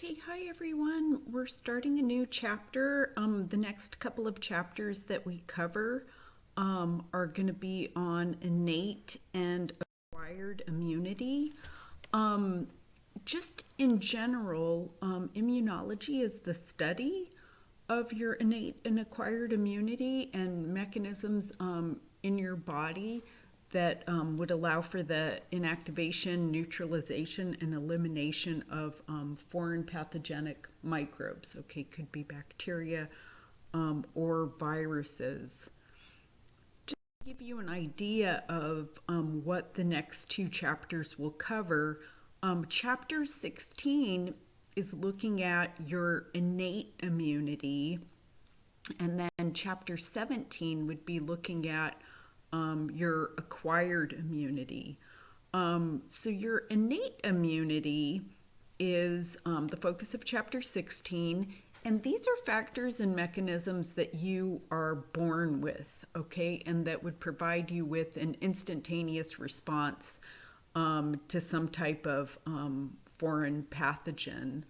Okay, hi everyone. We're starting a new chapter. The next couple of chapters that we cover are going to be on innate and acquired immunity. Just in general, immunology is the study of your innate and acquired immunity and mechanisms in your body that would allow for the inactivation, neutralization, and elimination of foreign pathogenic microbes. Okay, could be bacteria or viruses. Just to give you an idea of what the next two chapters will cover, chapter 16 is looking at your innate immunity, and then chapter 17 would be looking at your acquired immunity. So your innate immunity is the focus of chapter 16, and these are factors and mechanisms that you are born with, okay, and that would provide you with an instantaneous response to some type of foreign pathogen.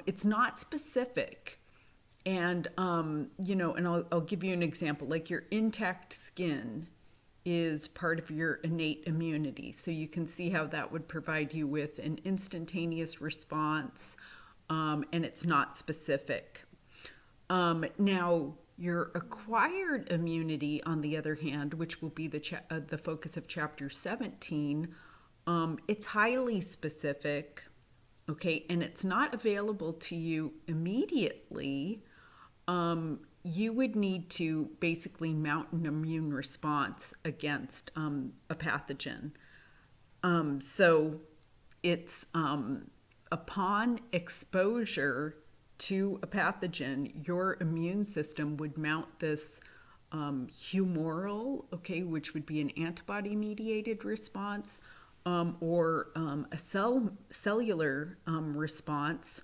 It's not specific. And, and I'll give you an example, like your intact skin is part of your innate immunity. So you can see how that would provide you with an instantaneous response, and it's not specific. Now, your acquired immunity, on the other hand, which will be the focus of chapter 17, it's highly specific, okay, and it's not available to you immediately. You would need to basically mount an immune response against a pathogen. So it's upon exposure to a pathogen, your immune system would mount this humoral, okay, which would be an antibody-mediated response, or a cellular response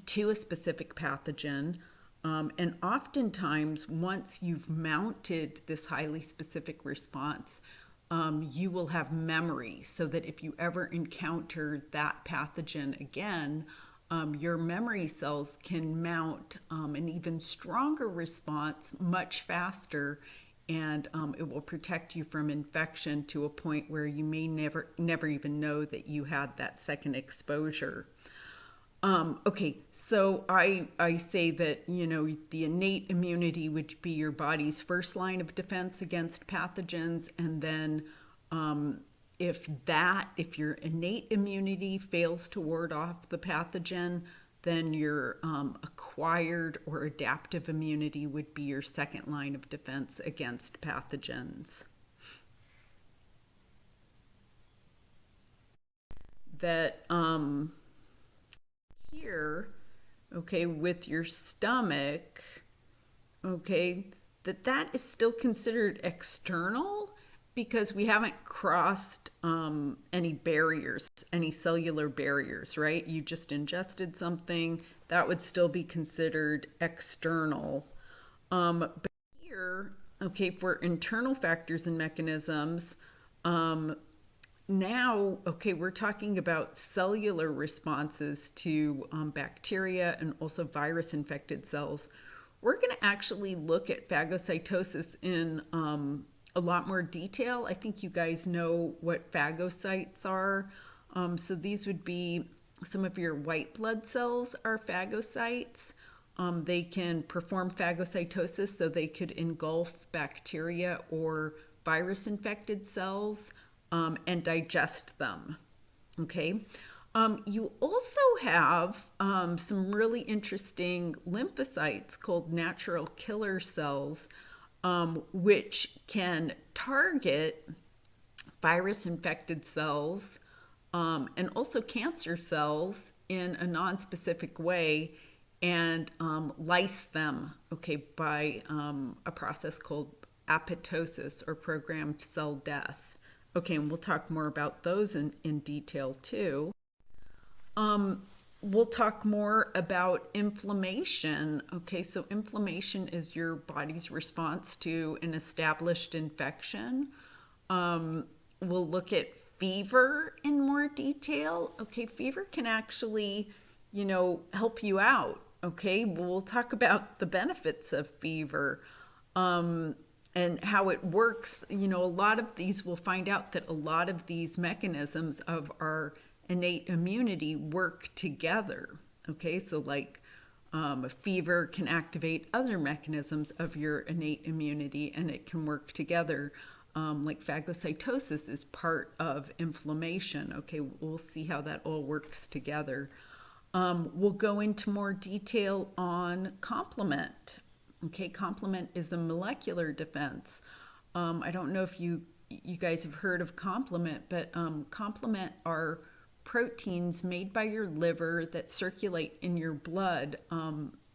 to a specific pathogen. And oftentimes, once you've mounted this highly specific response, you will have memory, so that if you ever encounter that pathogen again, your memory cells can mount an even stronger response much faster, and it will protect you from infection to a point where you may never even know that you had that second exposure. Okay, so I say that, the innate immunity would be your body's first line of defense against pathogens, and then if your innate immunity fails to ward off the pathogen, then your acquired or adaptive immunity would be your second line of defense against pathogens. That here, okay, with your stomach, okay, that is still considered external because we haven't crossed any barriers, any cellular barriers, right? You just ingested something, that would still be considered external. But here, okay, for internal factors and mechanisms, now, okay, we're talking about cellular responses to bacteria and also virus-infected cells. We're going to actually look at phagocytosis in a lot more detail. I think you guys know what phagocytes are. So these would be some of your white blood cells are phagocytes. They can perform phagocytosis, so they could engulf bacteria or virus-infected cells and digest them, okay? You also have some really interesting lymphocytes called natural killer cells, which can target virus-infected cells and also cancer cells in a non-specific way and lyse them, okay, by a process called apoptosis or programmed cell death. Okay, and we'll talk more about those in detail too. We'll talk more about inflammation. Okay, so inflammation is your body's response to an established infection. We'll look at fever in more detail. Okay, fever can actually help you out. Okay, we'll talk about the benefits of fever, and how it works. A lot of these, we'll find out that a lot of these mechanisms of our innate immunity work together. Okay, so like fever can activate other mechanisms of your innate immunity, and it can work together. Like phagocytosis is part of inflammation. Okay, we'll see how that all works together. We'll go into more detail on complement. Okay, complement is a molecular defense. I don't know if you guys have heard of complement, but complement are proteins made by your liver that circulate in your blood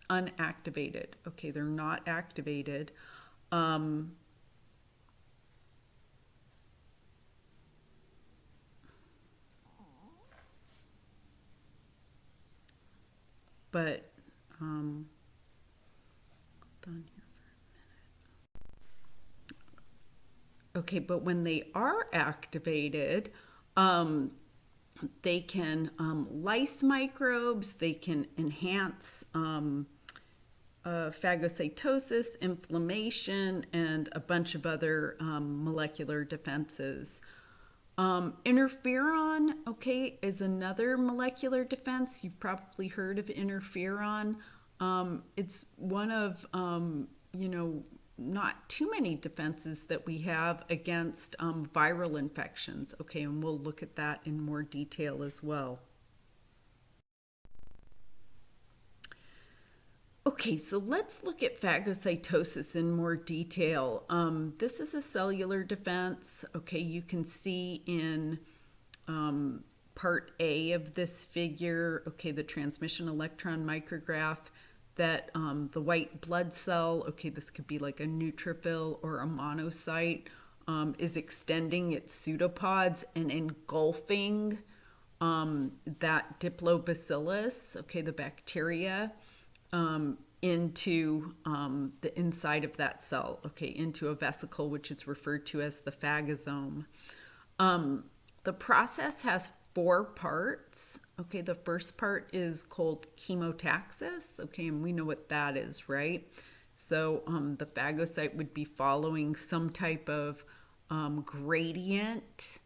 unactivated. Okay, they're not activated. But hold on here for a minute. Okay, but when they are activated, they can lyse microbes, they can enhance phagocytosis, inflammation, and a bunch of other molecular defenses. Interferon, okay, is another molecular defense. You've probably heard of interferon. It's one of, not too many defenses that we have against viral infections. Okay, and we'll look at that in more detail as well. Okay, so let's look at phagocytosis in more detail. This is a cellular defense. Okay, you can see in part A of this figure, okay, the transmission electron micrograph, that the white blood cell, okay, this could be like a neutrophil or a monocyte, is extending its pseudopods and engulfing that diplobacillus, okay, the bacteria, into the inside of that cell, okay, into a vesicle, which is referred to as the phagosome. The process has 4 parts. Okay, the first part is called chemotaxis. Okay, and we know what that is, right? So the phagocyte would be following some type of gradient,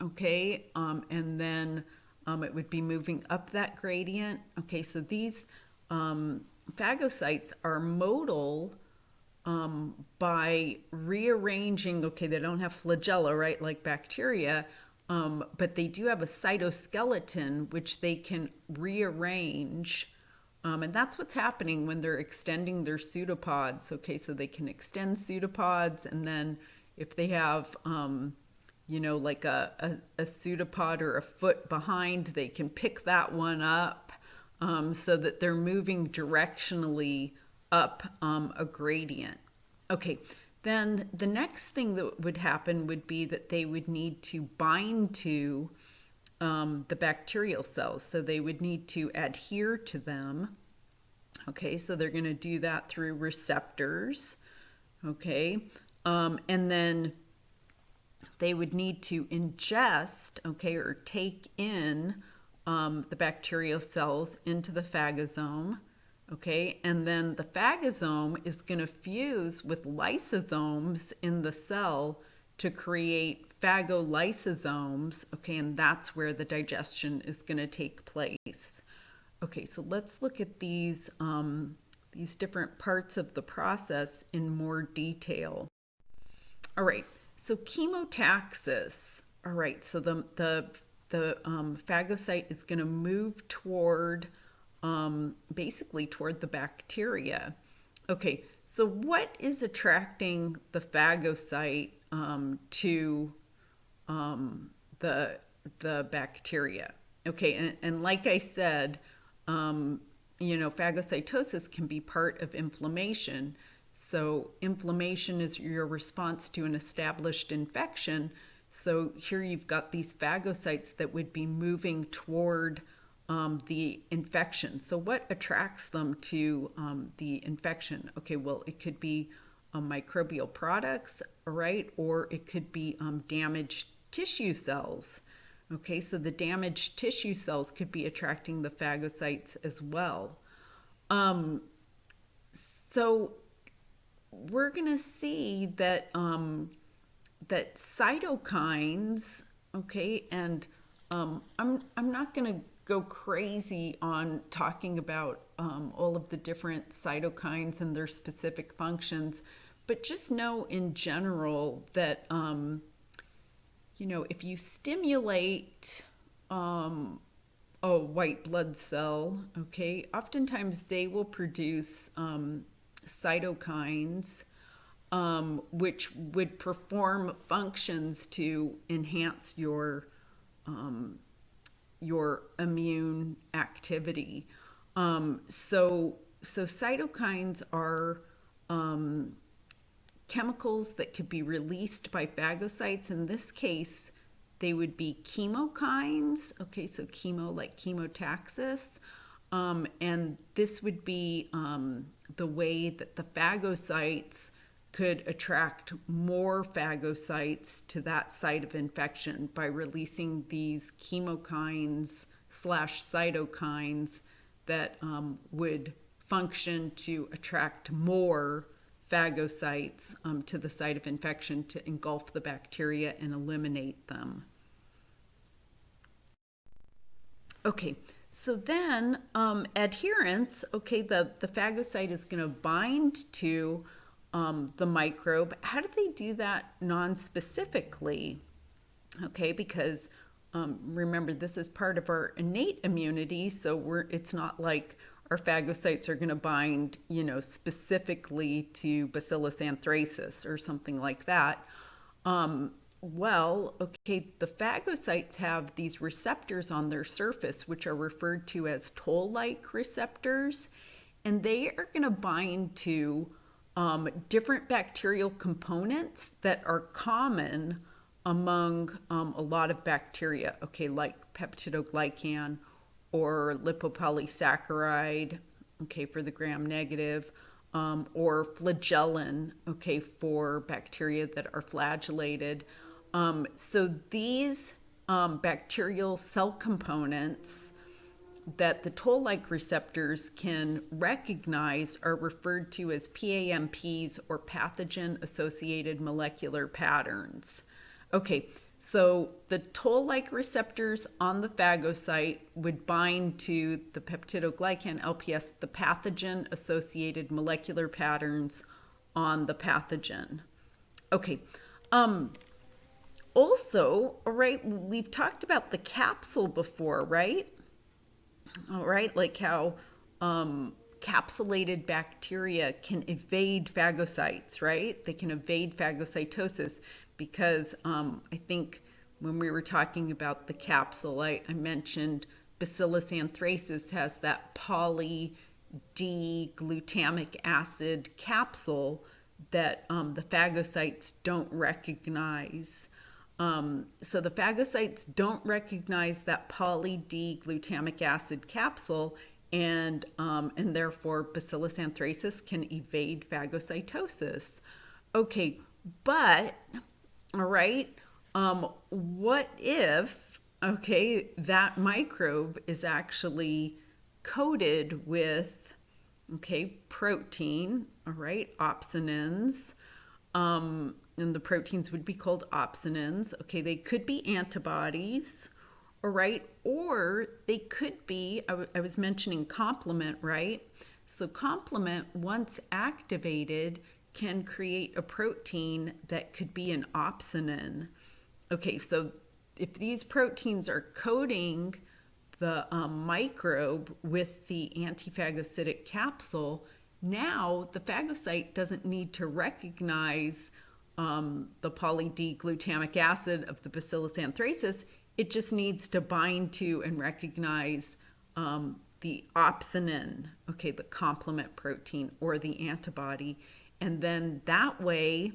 okay, and then it would be moving up that gradient. Okay, so these phagocytes are modal by rearranging, okay, they don't have flagella, right, like bacteria, but they do have a cytoskeleton which they can rearrange, and that's what's happening when they're extending their pseudopods. Okay, so they can extend pseudopods, and then if they have like a pseudopod or a foot behind, they can pick that one up, so that they're moving directionally up a gradient. Okay, then the next thing that would happen would be that they would need to bind to the bacterial cells. So they would need to adhere to them. Okay, so they're going to do that through receptors. Okay, and then they would need to ingest, okay, or take in the bacterial cells into the phagosome. Okay, and then the phagosome is going to fuse with lysosomes in the cell to create phagolysosomes. Okay, and that's where the digestion is going to take place. Okay, so let's look at these different parts of the process in more detail. All right, so chemotaxis. All right, so the phagocyte is going to move toward basically toward the bacteria. Okay, so what is attracting the phagocyte to the bacteria? Okay, and like I said, phagocytosis can be part of inflammation. So inflammation is your response to an established infection. So here you've got these phagocytes that would be moving toward the infection. So what attracts them to the infection? Okay, well, it could be microbial products, right? Or it could be damaged tissue cells. Okay, so the damaged tissue cells could be attracting the phagocytes as well. So we're going to see that that cytokines, okay, and I'm not going to go crazy on talking about all of the different cytokines and their specific functions, but just know in general that if you stimulate a white blood cell, okay, oftentimes they will produce cytokines, which would perform functions to enhance your immune activity. So cytokines are chemicals that could be released by phagocytes. In this case, they would be chemokines. Okay, so chemo like chemotaxis. And this would be the way that the phagocytes could attract more phagocytes to that site of infection by releasing these chemokines / cytokines that would function to attract more phagocytes to the site of infection to engulf the bacteria and eliminate them. Okay, so then adherence, okay, the phagocyte is going to bind to the microbe. How do they do that non-specifically? Okay, because remember, this is part of our innate immunity, so it's not like our phagocytes are going to bind, specifically to Bacillus anthracis or something like that. Well, okay, the phagocytes have these receptors on their surface, which are referred to as toll-like receptors, and they are going to bind to different bacterial components that are common among a lot of bacteria, okay, like peptidoglycan or lipopolysaccharide, okay, for the gram-negative, or flagellin, okay, for bacteria that are flagellated. So these bacterial cell components that the toll-like receptors can recognize are referred to as PAMPs, or pathogen-associated molecular patterns. Okay, so the toll-like receptors on the phagocyte would bind to the peptidoglycan LPS, the pathogen-associated molecular patterns on the pathogen. Okay, also, all right, we've talked about the capsule before, right? All right, like how capsulated bacteria can evade phagocytes, right? They can evade phagocytosis because I think when we were talking about the capsule, I mentioned Bacillus anthracis has that poly-D-glutamic acid capsule that the phagocytes don't recognize. So the phagocytes don't recognize that poly-D-glutamic acid capsule, and therefore Bacillus anthracis can evade phagocytosis. Okay, but all right, what if, okay, that microbe is actually coated with, okay, protein, all right, opsonins, and the proteins would be called opsonins. Okay, they could be antibodies, all right, or they could be, I was mentioning complement, right? So complement, once activated, can create a protein that could be an opsonin. Okay, so if these proteins are coating the microbe with the antiphagocytic capsule, now the phagocyte doesn't need to recognize the poly-D-glutamic acid of the Bacillus anthracis. It just needs to bind to and recognize the opsonin, okay, the complement protein or the antibody. And then that way,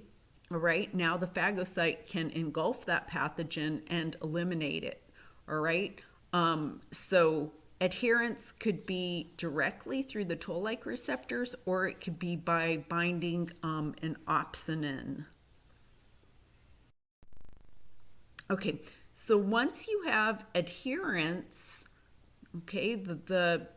all right, now the phagocyte can engulf that pathogen and eliminate it, all right? So adherence could be directly through the toll-like receptors, or it could be by binding an opsonin. Okay, So once you have adherence, okay, the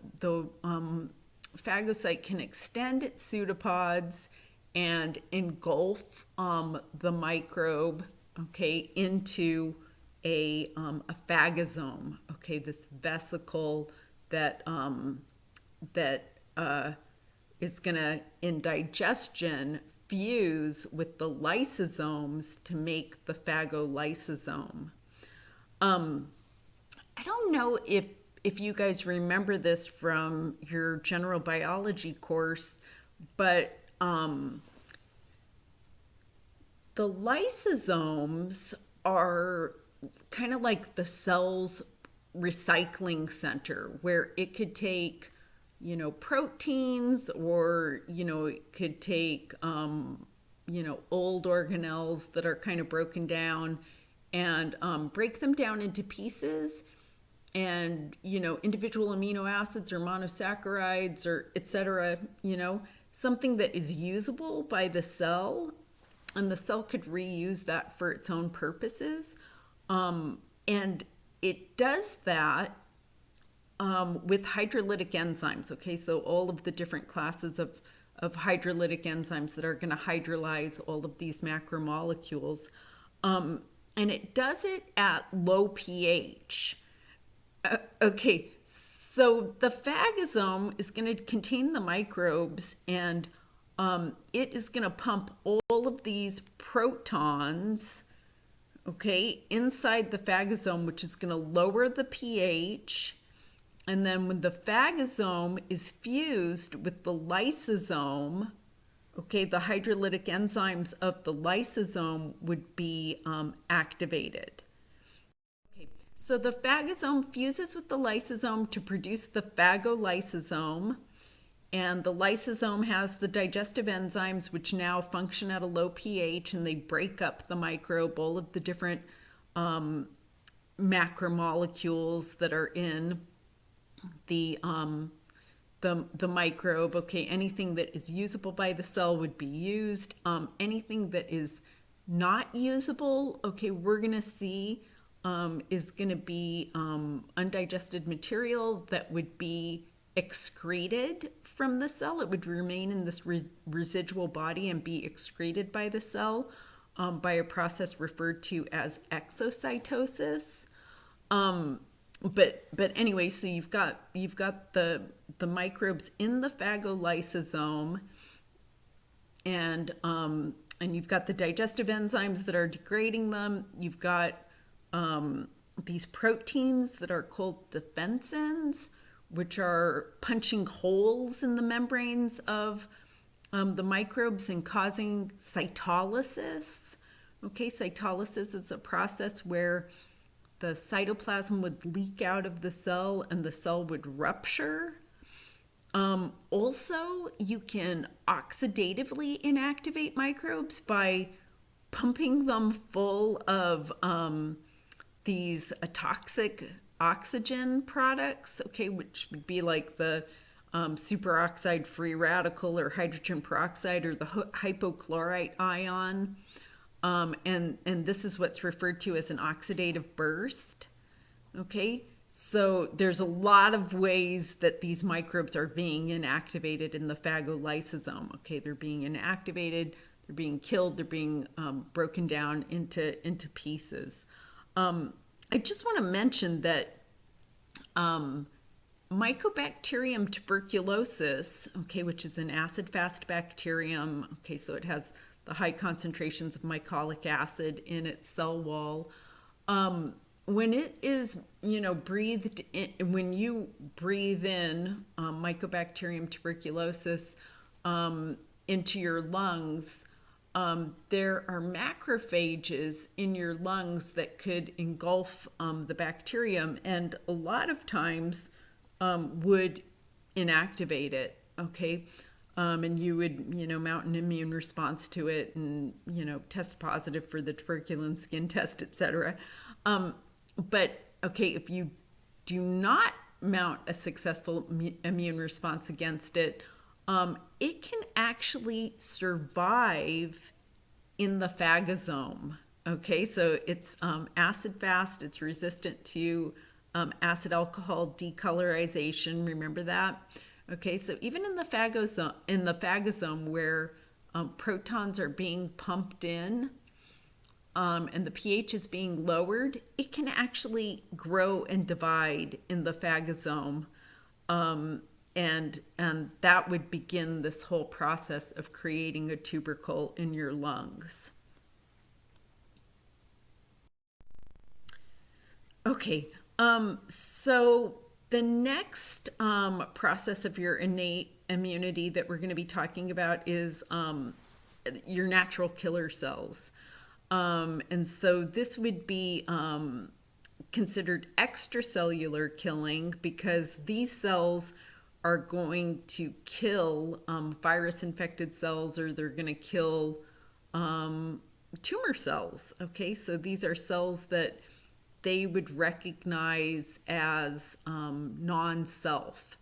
phagocyte can extend its pseudopods and engulf the microbe, okay, into a phagosome, okay, this vesicle that is going to, in digestion, fuse with the lysosomes to make the phagolysosome. I don't know if you guys remember this from your general biology course, but the lysosomes are kind of like the cell's recycling center, where it could take, proteins, or, it could take, old organelles that are kind of broken down, and break them down into pieces, and, individual amino acids or monosaccharides or et cetera, something that is usable by the cell, and the cell could reuse that for its own purposes. And it does that with hydrolytic enzymes. Okay, so all of the different classes of hydrolytic enzymes that are going to hydrolyze all of these macromolecules. And it does it at low pH. Okay, so the phagosome is going to contain the microbes, and it is going to pump all of these protons, okay, inside the phagosome, which is going to lower the pH. And then when the phagosome is fused with the lysosome, okay, the hydrolytic enzymes of the lysosome would be activated. Okay, so the phagosome fuses with the lysosome to produce the phagolysosome. And the lysosome has the digestive enzymes, which now function at a low pH, and they break up the microbe, all of the different macromolecules that are in the microbe. Okay, anything that is usable by the cell would be used. Anything that is not usable, okay, we're going to see is going to be undigested material that would be excreted from the cell. It would remain in this residual body and be excreted by the cell by a process referred to as exocytosis. But anyway, so you've got the microbes in the phagolysosome, and you've got the digestive enzymes that are degrading them. You've got these proteins that are called defensins, which are punching holes in the membranes of the microbes and causing cytolysis. Okay, cytolysis is a process where the cytoplasm would leak out of the cell and the cell would rupture. Also, you can oxidatively inactivate microbes by pumping them full of these toxic oxygen products, okay, which would be like the superoxide free radical or hydrogen peroxide or the hypochlorite ion. And this is what's referred to as an oxidative burst. Okay, so there's a lot of ways that these microbes are being inactivated in the phagolysosome. Okay, they're being inactivated, they're being killed, they're being broken down into pieces. I just want to mention that Mycobacterium tuberculosis, okay, which is an acid-fast bacterium, okay, so it has the high concentrations of mycolic acid in its cell wall. When it is, breathed in, when you breathe in Mycobacterium tuberculosis into your lungs, there are macrophages in your lungs that could engulf the bacterium, and a lot of times would inactivate it, okay? And you would, mount an immune response to it and, test positive for the tuberculin skin test, etc. But, okay, if you do not mount a successful immune response against it, it can actually survive in the phagosome. Okay, so it's acid fast, it's resistant to acid alcohol decolorization. Remember that? Okay, so even in the phagosome where protons are being pumped in, and the pH is being lowered, it can actually grow and divide in the phagosome. And that would begin this whole process of creating a tubercle in your lungs. Okay, so the next process of your innate immunity that we're going to be talking about is your natural killer cells. And so this would be considered extracellular killing because these cells are going to kill virus infected cells, or they're going to kill tumor cells. Okay, so these are cells that they would recognize as non-self.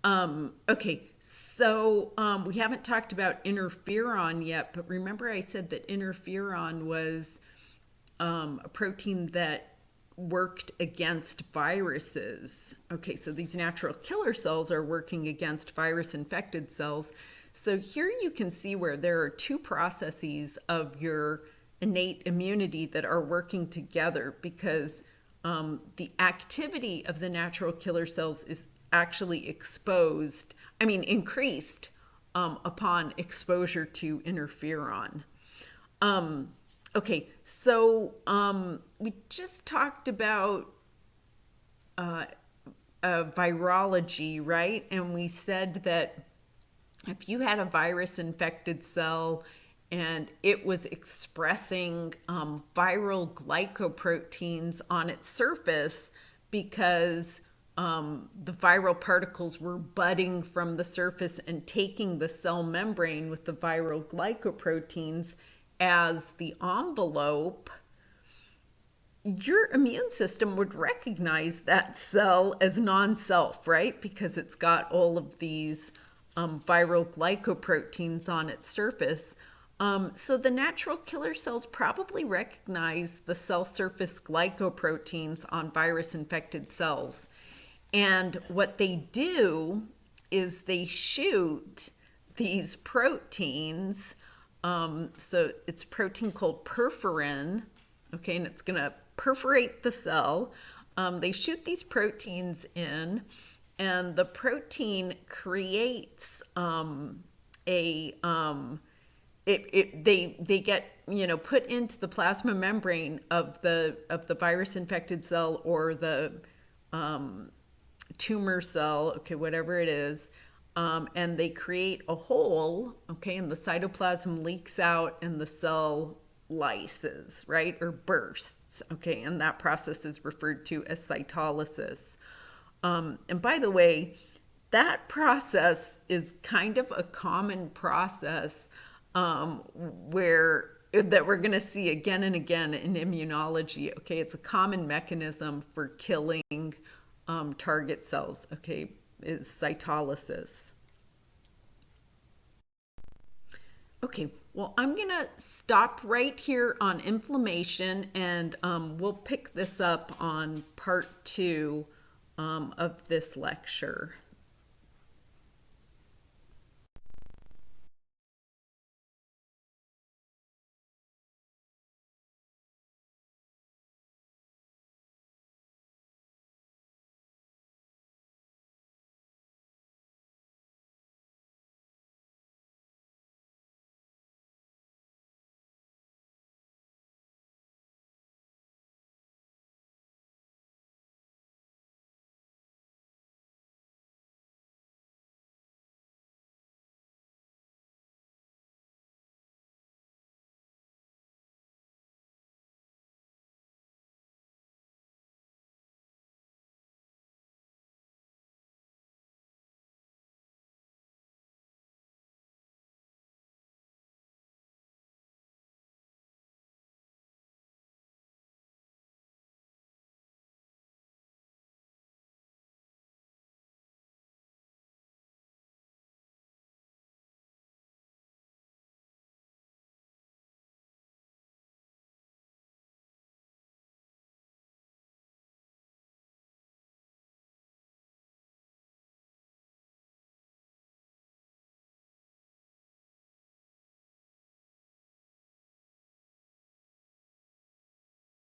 Okay, so we haven't talked about interferon yet, but remember I said that interferon was a protein that worked against viruses. Okay, so these natural killer cells are working against virus-infected cells. So here you can see where there are two processes of your innate immunity that are working together, because the activity of the natural killer cells is actually increased upon exposure to interferon. Okay, so we just talked about virology, right? And we said that if you had a virus infected cell and it was expressing viral glycoproteins on its surface because the viral particles were budding from the surface and taking the cell membrane with the viral glycoproteins as the envelope, your immune system would recognize that cell as non-self, right? Because it's got all of these viral glycoproteins on its surface. So the natural killer cells probably recognize the cell surface glycoproteins on virus-infected cells. And what they do is they shoot these proteins. So it's a protein called perforin, okay, and it's going to perforate the cell. They shoot these proteins in, and the protein creates they get put into the plasma membrane of the virus infected cell or the tumor cell, okay, whatever it is, and they create a hole, okay, and the cytoplasm leaks out and the cell lyses, right, or bursts, okay, and that process is referred to as cytolysis. And by the way, that process is kind of a common process that we're going to see again and again in immunology. Okay, it's a common mechanism for killing target cells. Okay, is cytolysis. Okay, well, I'm going to stop right here on inflammation, and we'll pick this up on part 2 of this lecture.